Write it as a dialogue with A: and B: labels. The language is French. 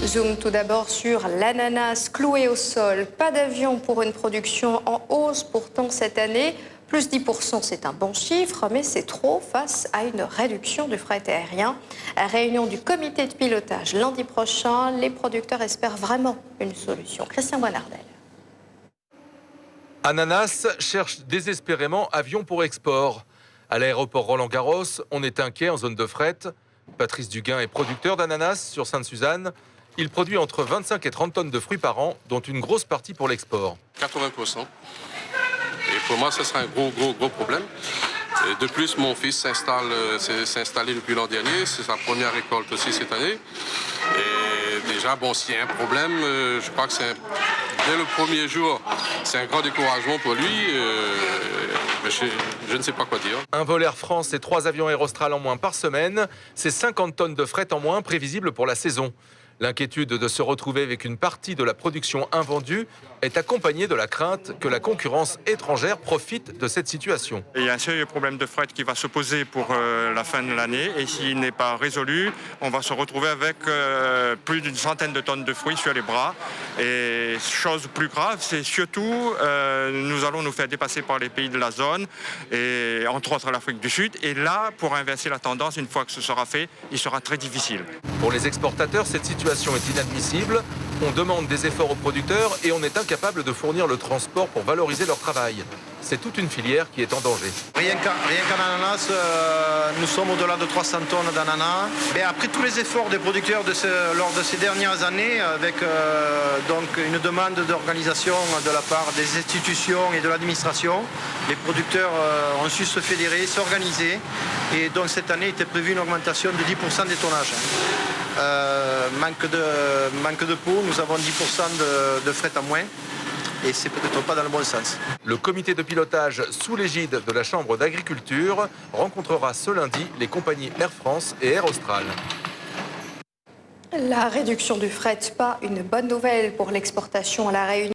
A: Zoom tout d'abord sur l'ananas cloué au sol. Pas d'avion pour une production en hausse pourtant cette année. Plus 10%, c'est un bon chiffre, mais c'est trop face à une réduction du fret aérien. À réunion du comité de pilotage lundi prochain, les producteurs espèrent vraiment une solution. Christian Bonardel.
B: Ananas cherche désespérément avion pour export. À l'aéroport Roland-Garros, on est inquiet en zone de fret. Patrice Duguin est producteur d'ananas sur Sainte-Suzanne. Il produit entre 25 et 30 tonnes de fruits par an, dont une grosse partie pour l'export.
C: 80%. Et pour moi, ce sera un gros problème. Et de plus, mon fils s'est installé depuis l'an dernier. C'est sa première récolte aussi cette année. Et déjà, bon, s'il y a un problème, je crois que dès le premier jour, c'est un grand découragement pour lui. Je ne sais pas quoi dire.
B: Un vol Air France et 3 avions Aerostral en moins par semaine, c'est 50 tonnes de fret en moins prévisibles pour la saison. L'inquiétude de se retrouver avec une partie de la production invendue est accompagnée de la crainte que la concurrence étrangère profite de cette situation.
D: Il y a un sérieux problème de fret qui va se poser pour la fin de l'année et s'il n'est pas résolu, on va se retrouver avec plus d'une centaine de tonnes de fruits sur les bras. Et chose plus grave, c'est surtout nous allons nous faire dépasser par les pays de la zone, et entre autres l'Afrique du Sud. Et là, pour inverser la tendance, une fois que ce sera fait, il sera très difficile.
B: Pour les exportateurs, cette situation est inadmissible. On demande des efforts aux producteurs et on est incapable de fournir le transport pour valoriser leur travail. C'est toute une filière qui est en danger.
E: Rien qu'en ananas, nous sommes au-delà de 300 tonnes d'ananas. Mais après tous les efforts des producteurs lors de ces dernières années, avec donc une demande d'organisation de la part des institutions et de l'administration, les producteurs ont su se fédérer, s'organiser. Et donc cette année était prévue une augmentation de 10% des tonnages. Manque de peau, nous avons 10% de fret en moins. Et c'est peut-être pas dans le bon sens.
B: Le comité de pilotage sous l'égide de la Chambre d'agriculture rencontrera ce lundi les compagnies Air France et Air Austral.
A: La réduction du fret, pas une bonne nouvelle pour l'exportation à La Réunion.